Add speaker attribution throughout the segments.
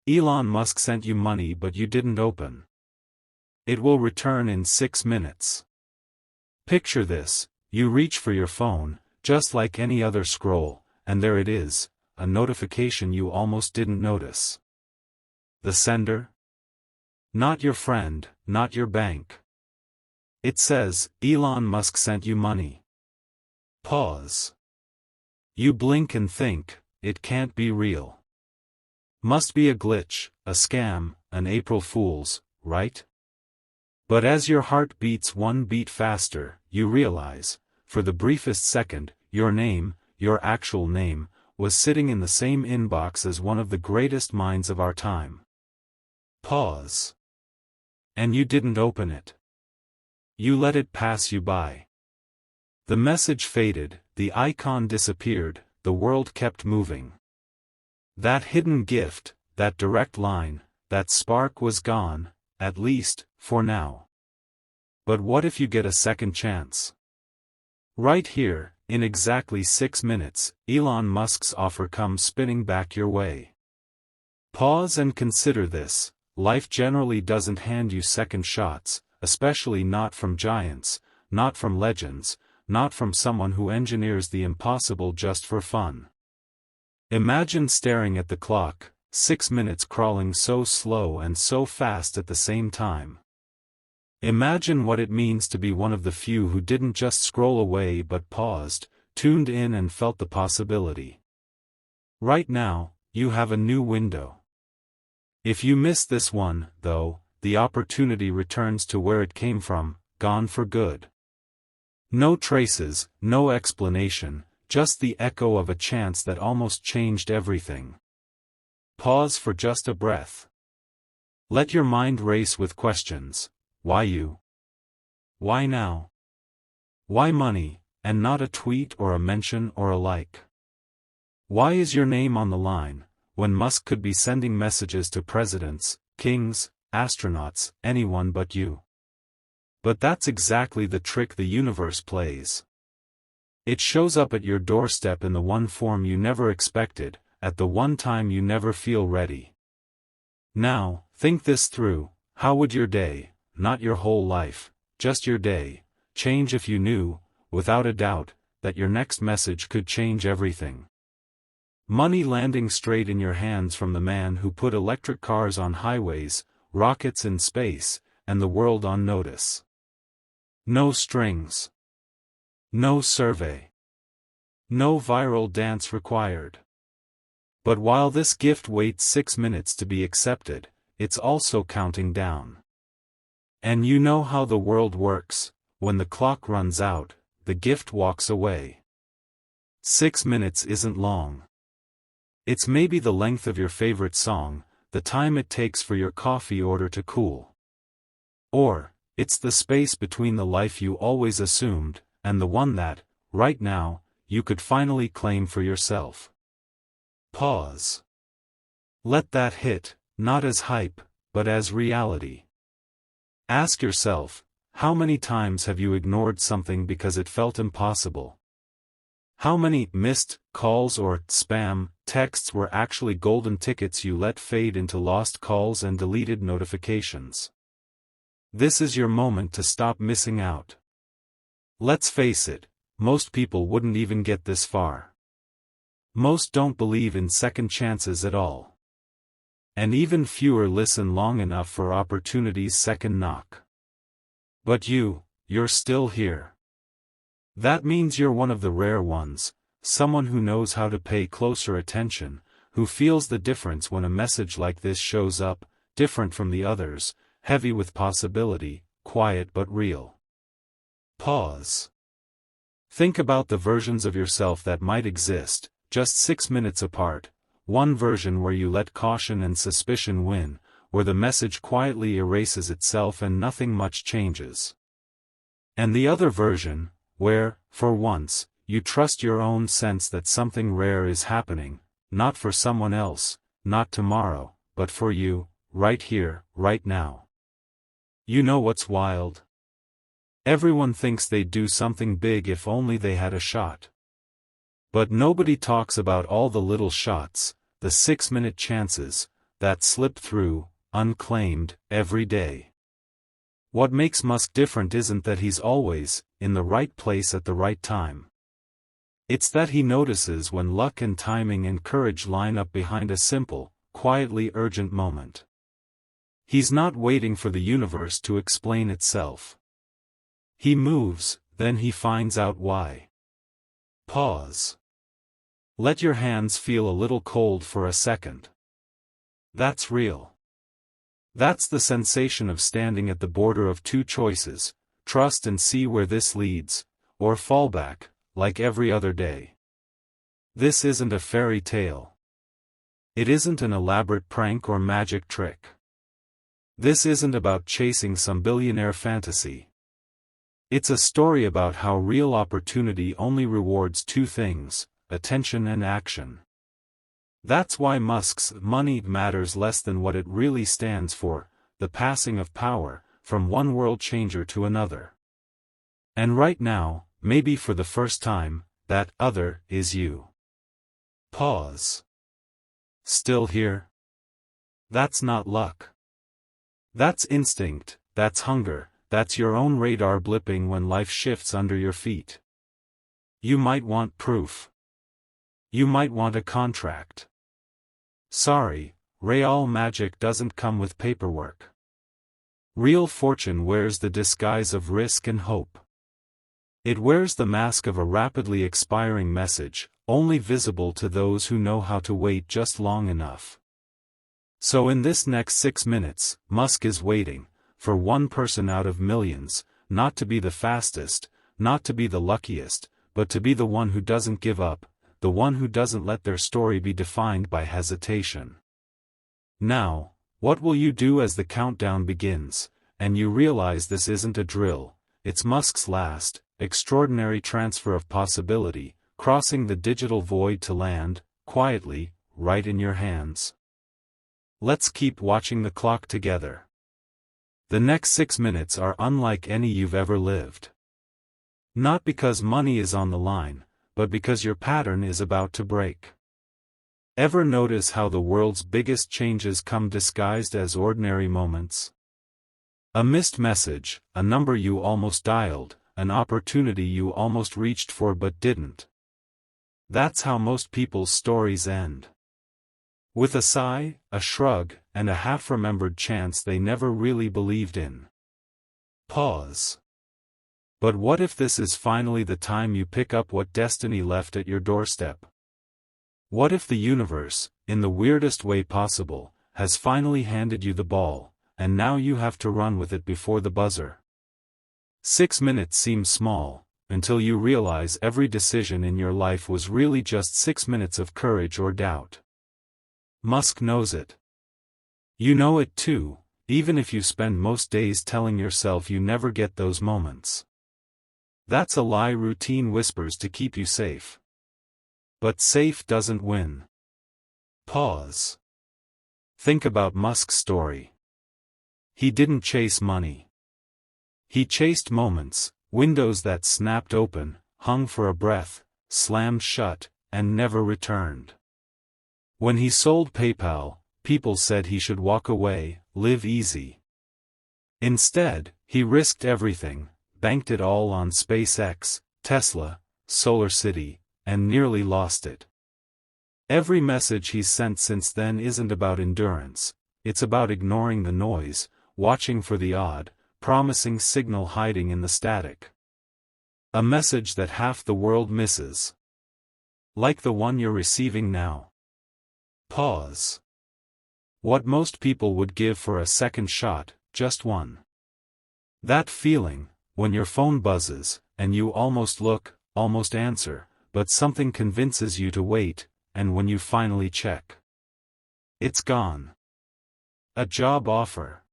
Speaker 1: Elon Musk sent you money but you didn't open. It will return in 6 minutes. Picture this, you reach for your phone, just like any other scroll, and there it is, a notification you almost didn't notice. The sender? Not your friend, not your bank. It says, Elon Musk sent you money. Pause. You blink and think, it can't be real. Must be a glitch, a scam, an April Fool's, right? But as your heart beats one beat faster, you realize, for the briefest second, your name, your actual name, was sitting in the same inbox as one of the greatest minds of our time. Pause. And you didn't open it. You let it pass you by. The message faded, the icon disappeared, the world kept moving. That hidden gift, that direct line, that spark was gone, at least, for now. But what if you get a second chance? Right here, in exactly 6 minutes, Elon Musk's offer comes spinning back your way. Pause and consider this. Life generally doesn't hand you second shots, especially not from giants, not from legends, not from someone who engineers the impossible just for fun. Imagine staring at the clock, 6 minutes crawling so slow and so fast at the same time. Imagine what it means to be one of the few who didn't just scroll away but paused, tuned in and felt the possibility. Right now, you have a new window. If you miss this one, though, the opportunity returns to where it came from, gone for good. No traces, no explanation, just the echo of a chance that almost changed everything. Pause for just a breath. Let your mind race with questions. Why you? Why now? Why money, and not a tweet or a mention or a like? Why is your name on the line, when Musk could be sending messages to presidents, kings, astronauts, anyone but you? But that's exactly the trick the universe plays. It shows up at your doorstep in the one form you never expected, at the one time you never feel ready. Now, think this through. How would your day, not your whole life, just your day, change if you knew, without a doubt, that your next message could change everything? Money landing straight in your hands from the man who put electric cars on highways, rockets in space, and the world on notice. No strings. No survey. No viral dance required. But while this gift waits 6 minutes to be accepted, it's also counting down. And you know how the world works, when the clock runs out, the gift walks away. 6 minutes isn't long. It's maybe the length of your favorite song, the time it takes for your coffee order to cool. Or, it's the space between the life you always assumed, and the one that, right now, you could finally claim for yourself. Pause. Let that hit, not as hype, but as reality. Ask yourself, how many times have you ignored something because it felt impossible? How many missed calls or spam texts were actually golden tickets you let fade into lost calls and deleted notifications? This is your moment to stop missing out. Let's face it, most people wouldn't even get this far. Most don't believe in second chances at all. And even fewer listen long enough for opportunity's second knock. But you're still here. That means you're one of the rare ones, someone who knows how to pay closer attention, who feels the difference when a message like this shows up, different from the others, heavy with possibility, quiet but real. Pause. Think about the versions of yourself that might exist, just 6 minutes apart. One version where you let caution and suspicion win, where the message quietly erases itself and nothing much changes. And the other version, where, for once, you trust your own sense that something rare is happening, not for someone else, not tomorrow, but for you, right here, right now. You know what's wild? Everyone thinks they'd do something big if only they had a shot. But nobody talks about all the little shots, the 6-minute chances, that slip through, unclaimed, every day. What makes Musk different isn't that he's always in the right place at the right time. It's that he notices when luck and timing and courage line up behind a simple, quietly urgent moment. He's not waiting for the universe to explain itself. He moves, then he finds out why. Pause. Let your hands feel a little cold for a second. That's real. That's the sensation of standing at the border of two choices: trust and see where this leads, or fall back, like every other day. This isn't a fairy tale. It isn't an elaborate prank or magic trick. This isn't about chasing some billionaire fantasy. It's a story about how real opportunity only rewards two things: attention and action. That's why Musk's money matters less than what it really stands for: the passing of power, from one world changer to another. And right now, maybe for the first time, that other is you. Pause. Still here? That's not luck. That's instinct, that's hunger, that's your own radar blipping when life shifts under your feet. You might want proof. You might want a contract. Sorry, real magic doesn't come with paperwork. Real fortune wears the disguise of risk and hope. It wears the mask of a rapidly expiring message, only visible to those who know how to wait just long enough. So in this next 6 minutes, Musk is waiting, for one person out of millions, not to be the fastest, not to be the luckiest, but to be the one who doesn't give up, the one who doesn't let their story be defined by hesitation. Now, what will you do as the countdown begins, and you realize this isn't a drill, it's Musk's last, extraordinary transfer of possibility, crossing the digital void to land, quietly, right in your hands? Let's keep watching the clock together. The next 6 minutes are unlike any you've ever lived. Not because money is on the line, but because your pattern is about to break. Ever notice how the world's biggest changes come disguised as ordinary moments? A missed message, a number you almost dialed, an opportunity you almost reached for but didn't. That's how most people's stories end. With a sigh, a shrug, and a half-remembered chance they never really believed in. Pause. But what if this is finally the time you pick up what destiny left at your doorstep? What if the universe, in the weirdest way possible, has finally handed you the ball, and now you have to run with it before the buzzer? 6 minutes seem small, until you realize every decision in your life was really just 6 minutes of courage or doubt. Musk knows it. You know it too, even if you spend most days telling yourself you never get those moments. That's a lie routine whispers to keep you safe. But safe doesn't win. Pause. Think about Musk's story. He didn't chase money. He chased moments, windows that snapped open, hung for a breath, slammed shut, and never returned. When he sold PayPal, people said he should walk away, live easy. Instead, he risked everything, banked it all on SpaceX, Tesla, SolarCity, and nearly lost it. Every message he's sent since then isn't about endurance, it's about ignoring the noise, watching for the odd, promising signal hiding in the static. A message that half the world misses. Like the one you're receiving now. Pause. What most people would give for a second shot, just one. That feeling, when your phone buzzes, and you almost look, almost answer, but something convinces you to wait, and when you finally check, it's gone. A job offer.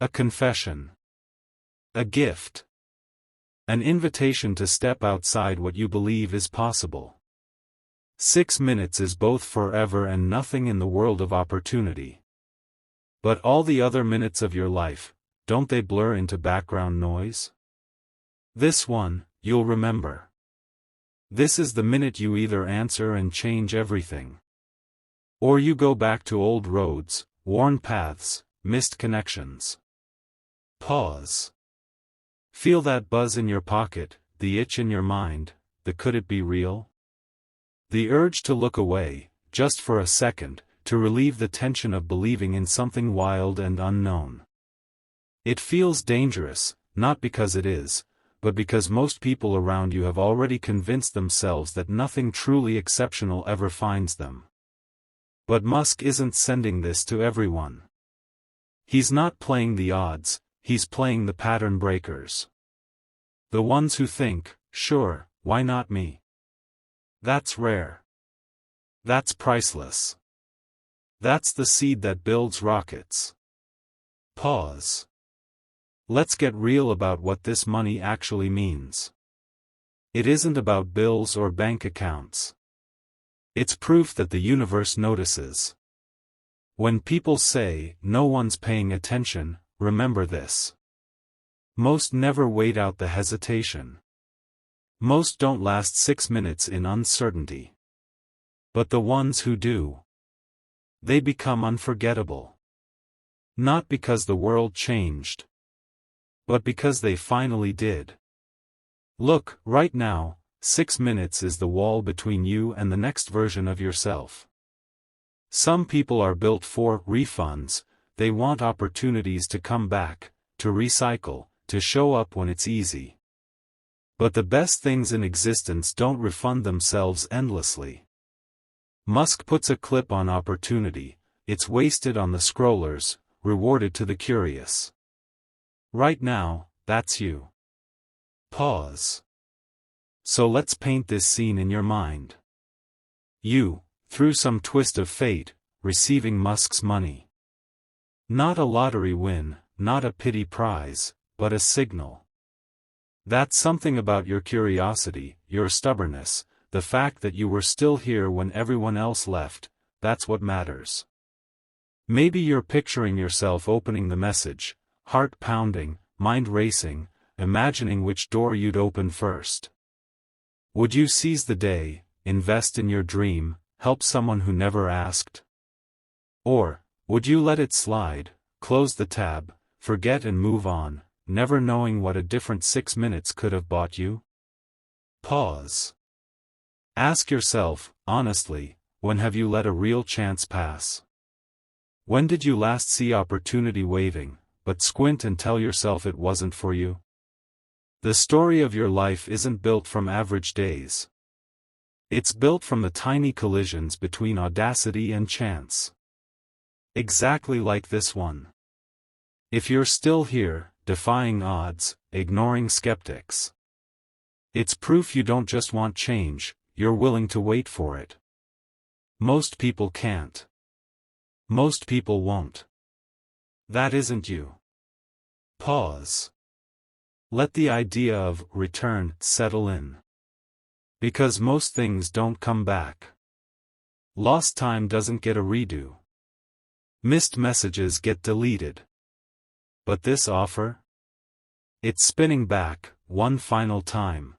Speaker 1: A confession. A gift. An invitation to step outside what you believe is possible. 6 minutes is both forever and nothing in the world of opportunity. But all the other minutes of your life, don't they blur into background noise? This one, you'll remember. This is the minute you either answer and change everything. Or you go back to old roads, worn paths, missed connections. Pause. Feel that buzz in your pocket, the itch in your mind, the could it be real? The urge to look away, just for a second, to relieve the tension of believing in something wild and unknown. It feels dangerous, not because it is, but because most people around you have already convinced themselves that nothing truly exceptional ever finds them. But Musk isn't sending this to everyone. He's not playing the odds, he's playing the pattern breakers. The ones who think, sure, why not me? That's rare. That's priceless. That's the seed that builds rockets. Pause. Let's get real about what this money actually means. It isn't about bills or bank accounts. It's proof that the universe notices. When people say, no one's paying attention, remember this. Most never wait out the hesitation. Most don't last 6 minutes in uncertainty. But the ones who do, they become unforgettable. Not because the world changed, but because they finally did. Look, right now, 6 minutes is the wall between you and the next version of yourself. Some people are built for refunds, they want opportunities to come back, to recycle, to show up when it's easy. But the best things in existence don't refund themselves endlessly. Musk puts a clip on opportunity, it's wasted on the scrollers, rewarded to the curious. Right now, that's you. Pause. So let's paint this scene in your mind. You, through some twist of fate, receiving Musk's money. Not a lottery win, not a pity prize, but a signal. That's something about your curiosity, your stubbornness, the fact that you were still here when everyone else left, that's what matters. Maybe you're picturing yourself opening the message, heart pounding, mind racing, imagining which door you'd open first. Would you seize the day, invest in your dream, help someone who never asked? Or, would you let it slide, close the tab, forget and move on, never knowing what a different 6 minutes could have bought you? Pause. Ask yourself, honestly, when have you let a real chance pass? When did you last see opportunity waving, but squint and tell yourself it wasn't for you? The story of your life isn't built from average days. It's built from the tiny collisions between audacity and chance. Exactly like this one. If you're still here, defying odds, ignoring skeptics, it's proof you don't just want change, you're willing to wait for it. Most people can't. Most people won't. That isn't you. Pause. Let the idea of return settle in. Because most things don't come back. Lost time doesn't get a redo. Missed messages get deleted. But this offer? It's spinning back, one final time.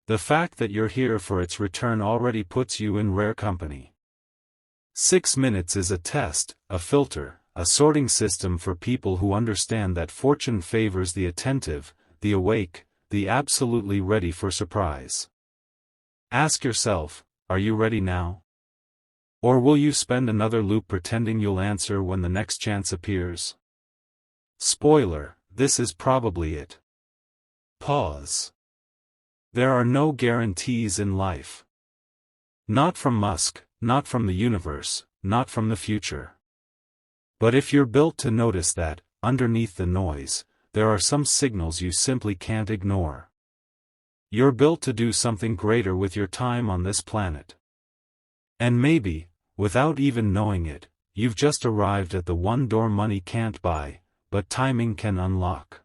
Speaker 1: The fact that you're here for its return already puts you in rare company. 6 minutes is a test, a filter, a sorting system for people who understand that fortune favors the attentive, the awake, the absolutely ready for surprise. Ask yourself, are you ready now? Or will you spend another loop pretending you'll answer when the next chance appears? Spoiler, this is probably it. Pause. There are no guarantees in life. Not from Musk, not from the universe, not from the future. But if you're built to notice that, underneath the noise, there are some signals you simply can't ignore. You're built to do something greater with your time on this planet. And maybe, without even knowing it, you've just arrived at the one door money can't buy, but timing can unlock.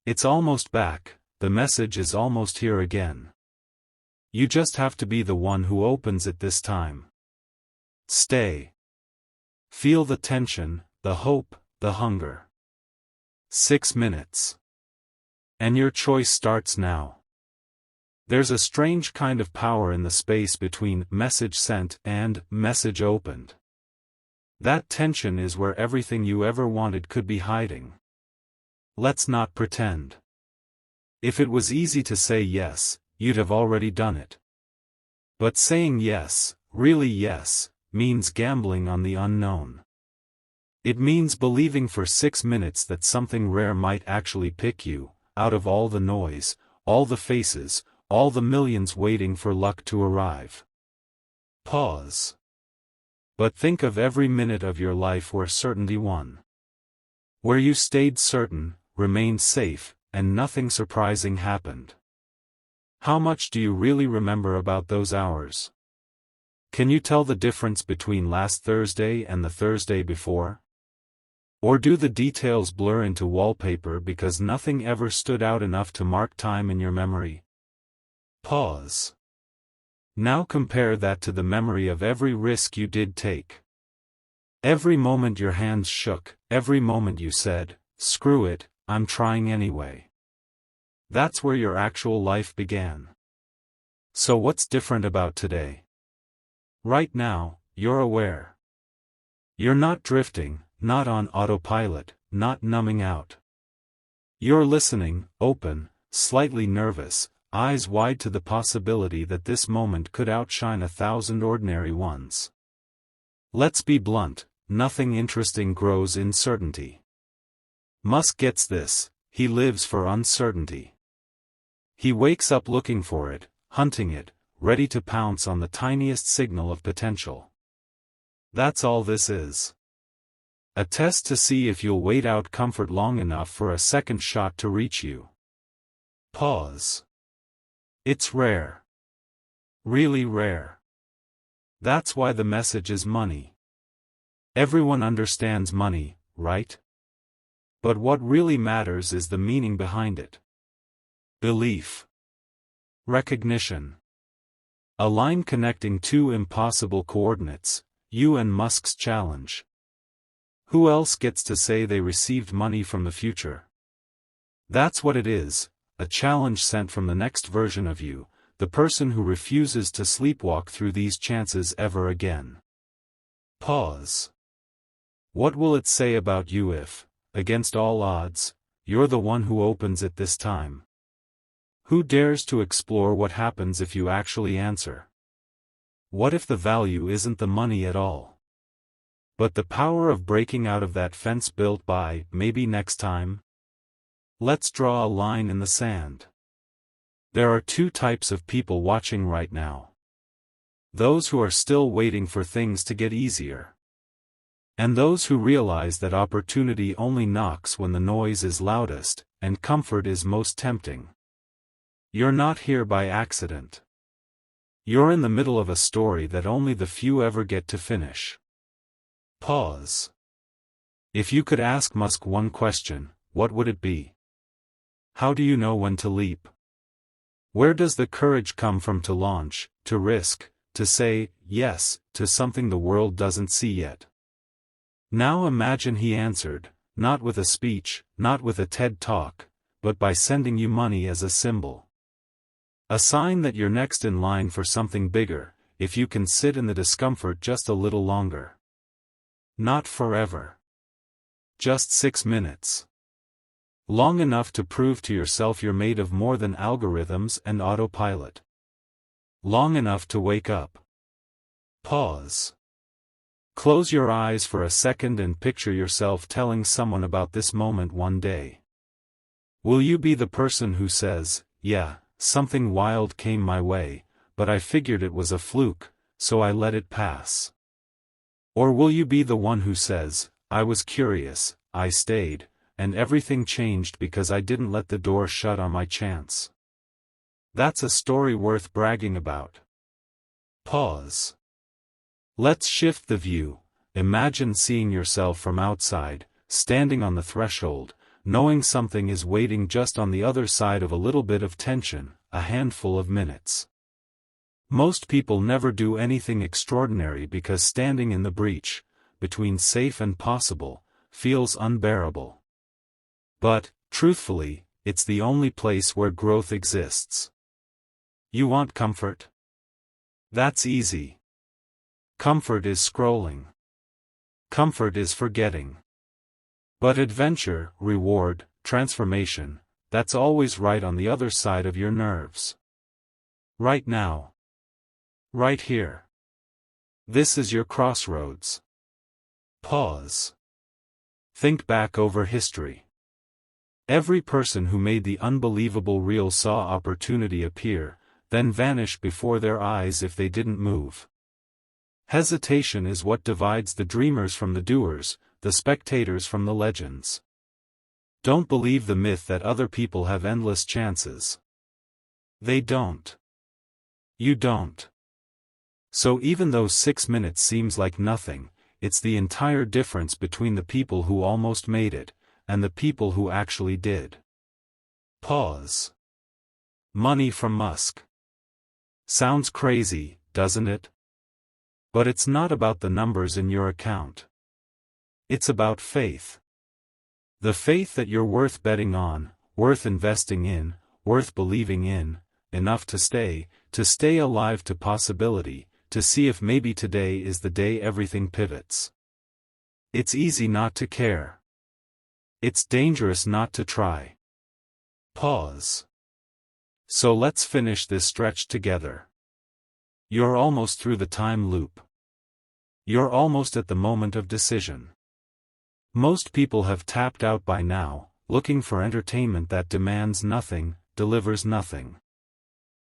Speaker 1: It's almost back, the message is almost here again. You just have to be the one who opens it this time. Stay. Feel the tension, the hope, the hunger. 6 minutes. And your choice starts now. There's a strange kind of power in the space between message sent and message opened. That tension is where everything you ever wanted could be hiding. Let's not pretend. If it was easy to say yes, you'd have already done it. But saying yes, really yes, means gambling on the unknown. It means believing for 6 minutes that something rare might actually pick you, out of all the noise, all the faces, all the millions waiting for luck to arrive. Pause. But think of every minute of your life where certainty won. Where you stayed certain, remained safe, and nothing surprising happened. How much do you really remember about those hours? Can you tell the difference between last Thursday and the Thursday before? Or do the details blur into wallpaper because nothing ever stood out enough to mark time in your memory? Pause. Now compare that to the memory of every risk you did take. Every moment your hands shook, every moment you said, "Screw it, I'm trying anyway." That's where your actual life began. So what's different about today? Right now, you're aware. You're not drifting, not on autopilot, not numbing out. You're listening, open, slightly nervous, eyes wide to the possibility that this moment could outshine 1,000 ordinary ones. Let's be blunt, nothing interesting grows in certainty. Musk gets this, he lives for uncertainty. He wakes up looking for it, hunting it, ready to pounce on the tiniest signal of potential. That's all this is. A test to see if you'll wait out comfort long enough for a second shot to reach you. Pause. It's rare. Really rare. That's why the message is money. Everyone understands money, right? But what really matters is the meaning behind it. Belief. Recognition. A line connecting two impossible coordinates, you and Musk's challenge. Who else gets to say they received money from the future? That's what it is. A challenge sent from the next version of you, the person who refuses to sleepwalk through these chances ever again. Pause. What will it say about you if, against all odds, you're the one who opens it this time? Who dares to explore what happens if you actually answer? What if the value isn't the money at all, but the power of breaking out of that fence built by, maybe next time? Let's draw a line in the sand. There are two types of people watching right now. Those who are still waiting for things to get easier. And those who realize that opportunity only knocks when the noise is loudest, and comfort is most tempting. You're not here by accident. You're in the middle of a story that only the few ever get to finish. Pause. If you could ask Musk one question, what would it be? How do you know when to leap? Where does the courage come from to launch, to risk, to say yes to something the world doesn't see yet? Now imagine he answered, not with a speech, not with a TED Talk, but by sending you money as a symbol. A sign that you're next in line for something bigger, if you can sit in the discomfort just a little longer. Not forever. Just 6 minutes. Long enough to prove to yourself you're made of more than algorithms and autopilot. Long enough to wake up. Pause. Close your eyes for a second and picture yourself telling someone about this moment one day. Will you be the person who says, "Yeah, something wild came my way, but I figured it was a fluke, so I let it pass"? Or will you be the one who says, "I was curious, I stayed, and everything changed because I didn't let the door shut on my chance"? That's a story worth bragging about. Pause. Let's shift the view. Imagine seeing yourself from outside, standing on the threshold, knowing something is waiting just on the other side of a little bit of tension, a handful of minutes. Most people never do anything extraordinary because standing in the breach, between safe and possible, feels unbearable. But, truthfully, it's the only place where growth exists. You want comfort? That's easy. Comfort is scrolling. Comfort is forgetting. But adventure, reward, transformation, that's always right on the other side of your nerves. Right now. Right here. This is your crossroads. Pause. Think back over history. Every person who made the unbelievable real saw opportunity appear, then vanish before their eyes if they didn't move. Hesitation is what divides the dreamers from the doers, the spectators from the legends. Don't believe the myth that other people have endless chances. They don't. You don't. So even though 6 minutes seems like nothing, it's the entire difference between the people who almost made it, and the people who actually did. Pause. Money from Musk. Sounds crazy, doesn't it? But it's not about the numbers in your account. It's about faith. The faith that you're worth betting on, worth investing in, worth believing in, enough to stay alive to possibility, to see if maybe today is the day everything pivots. It's easy not to care. It's dangerous not to try. Pause. So let's finish this stretch together. You're almost through the time loop. You're almost at the moment of decision. Most people have tapped out by now, looking for entertainment that demands nothing, delivers nothing.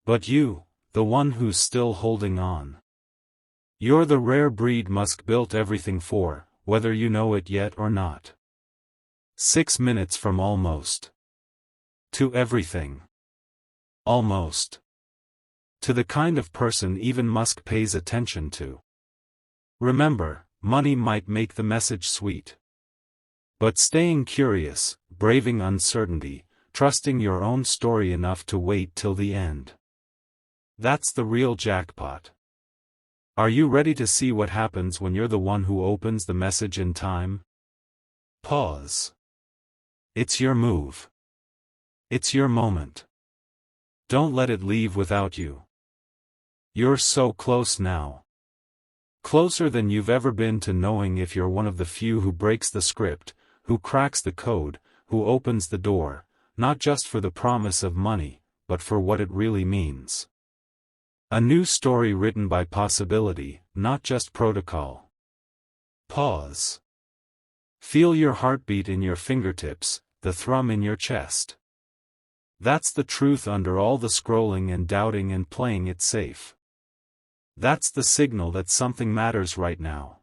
Speaker 1: But you, the one who's still holding on. You're the rare breed Musk built everything for, whether you know it yet or not. 6 minutes from almost. To everything. Almost. To the kind of person even Musk pays attention to. Remember, money might make the message sweet. But staying curious, braving uncertainty, trusting your own story enough to wait till the end. That's the real jackpot. Are you ready to see what happens when you're the one who opens the message in time? Pause. It's your move. It's your moment. Don't let it leave without you. You're so close now. Closer than you've ever been to knowing if you're one of the few who breaks the script, who cracks the code, who opens the door, not just for the promise of money, but for what it really means. A new story written by possibility, not just protocol. Pause. Feel your heartbeat in your fingertips, the thrum in your chest. That's the truth under all the scrolling and doubting and playing it safe. That's the signal that something matters right now.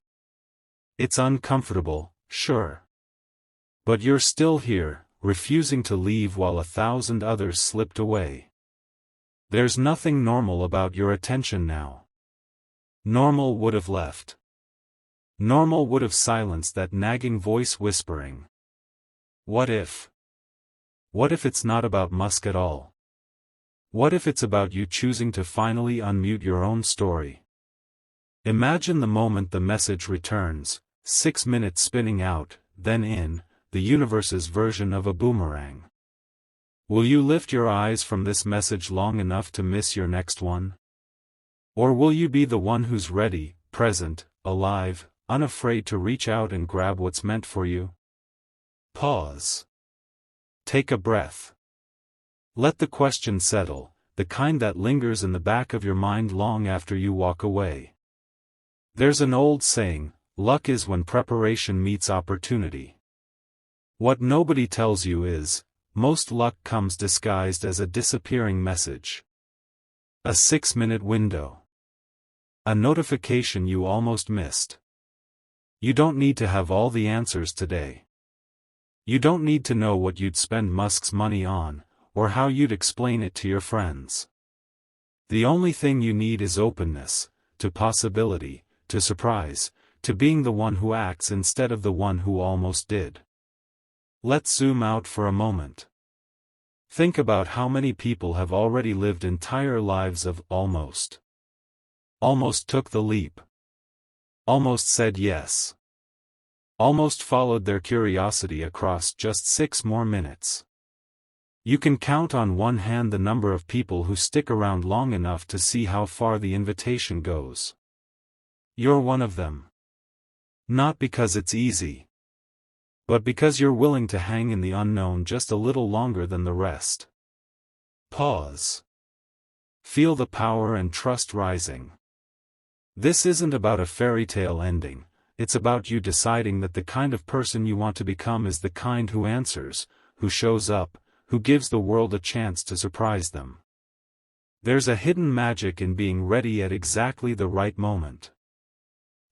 Speaker 1: It's uncomfortable, sure. But you're still here, refusing to leave while 1,000 others slipped away. There's nothing normal about your attention now. Normal would have left. Normal would have silenced that nagging voice whispering. What if? What if it's not about Musk at all? What if it's about you choosing to finally unmute your own story? Imagine the moment the message returns, 6 minutes spinning out, then in, the universe's version of a boomerang. Will you lift your eyes from this message long enough to miss your next one? Or will you be the one who's ready, present, alive, unafraid to reach out and grab what's meant for you? Pause. Take a breath. Let the question settle, the kind that lingers in the back of your mind long after you walk away. There's an old saying, luck is when preparation meets opportunity. What nobody tells you is, most luck comes disguised as a disappearing message. A 6-minute window. A notification you almost missed. You don't need to have all the answers today. You don't need to know what you'd spend Musk's money on, or how you'd explain it to your friends. The only thing you need is openness, to possibility, to surprise, to being the one who acts instead of the one who almost did. Let's zoom out for a moment. Think about how many people have already lived entire lives of almost. Almost took the leap. Almost said yes. Almost followed their curiosity across just 6 more minutes. You can count on one hand the number of people who stick around long enough to see how far the invitation goes. You're one of them. Not because it's easy, but because you're willing to hang in the unknown just a little longer than the rest. Pause. Feel the power and trust rising. This isn't about a fairy tale ending, it's about you deciding that the kind of person you want to become is the kind who answers, who shows up, who gives the world a chance to surprise them. There's a hidden magic in being ready at exactly the right moment.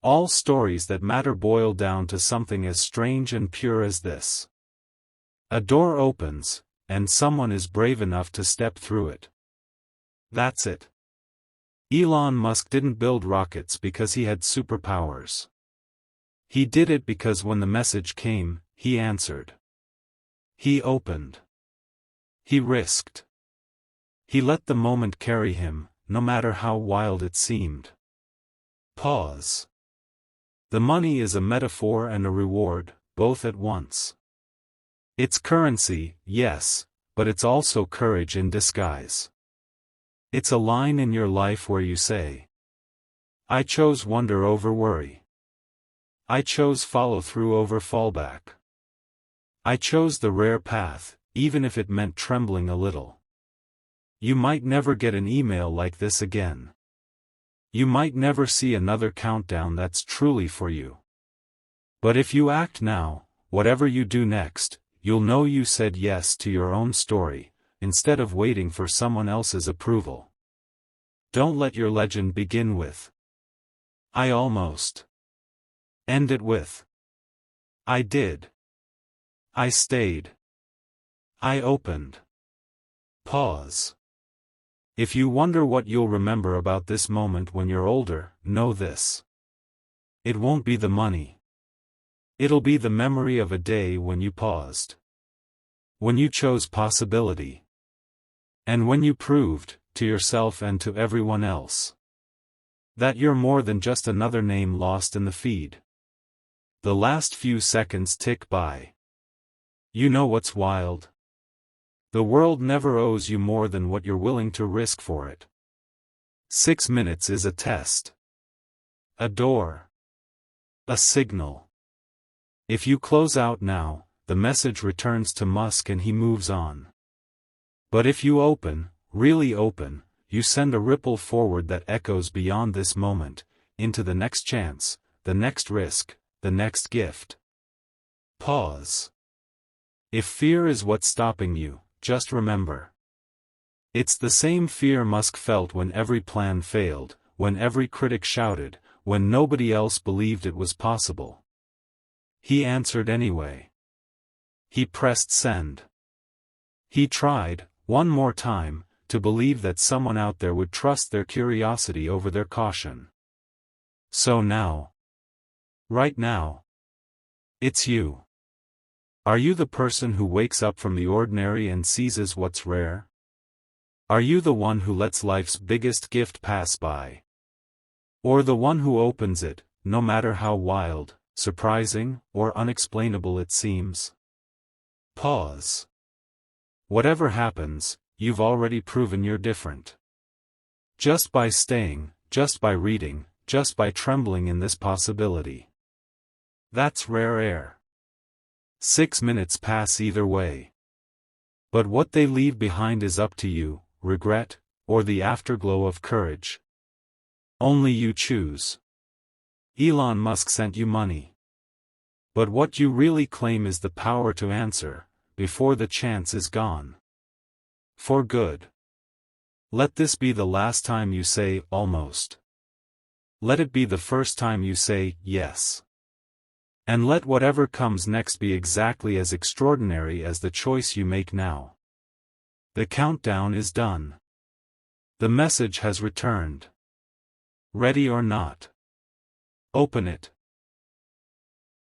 Speaker 1: All stories that matter boil down to something as strange and pure as this. A door opens, and someone is brave enough to step through it. That's it. Elon Musk didn't build rockets because he had superpowers. He did it because when the message came, he answered. He opened. He risked. He let the moment carry him, no matter how wild it seemed. Pause. The money is a metaphor and a reward, both at once. It's currency, yes, but it's also courage in disguise. It's a line in your life where you say, I chose wonder over worry. I chose follow through over fallback. I chose the rare path, even if it meant trembling a little. You might never get an email like this again. You might never see another countdown that's truly for you. But if you act now, whatever you do next, you'll know you said yes to your own story, instead of waiting for someone else's approval. Don't let your legend begin with I almost. End it with I did. I stayed. I opened. Pause. If you wonder what you'll remember about this moment when you're older, know this. It won't be the money. It'll be the memory of a day when you paused. When you chose possibility. And when you proved, to yourself and to everyone else, that you're more than just another name lost in the feed. The last few seconds tick by. You know what's wild? The world never owes you more than what you're willing to risk for it. 6 minutes is a test. A door. A signal. If you close out now, the message returns to Musk and he moves on. But if you open, really open, you send a ripple forward that echoes beyond this moment, into the next chance, the next risk, the next gift. Pause. If fear is what's stopping you, just remember. It's the same fear Musk felt when every plan failed, when every critic shouted, when nobody else believed it was possible. He answered anyway. He pressed send. He tried, one more time, to believe that someone out there would trust their curiosity over their caution. So now. Right now. It's you. Are you the person who wakes up from the ordinary and seizes what's rare? Are you the one who lets life's biggest gift pass by? Or the one who opens it, no matter how wild, surprising, or unexplainable it seems? Pause. Whatever happens, you've already proven you're different. Just by staying, just by reading, just by trembling in this possibility. That's rare air. 6 minutes pass either way. But what they leave behind is up to you, regret, or the afterglow of courage. Only you choose. Elon Musk sent you money. But what you really claim is the power to answer, before the chance is gone. For good. Let this be the last time you say, almost. Let it be the first time you say, yes. And let whatever comes next be exactly as extraordinary as the choice you make now. The countdown is done. The message has returned. Ready or not. Open it.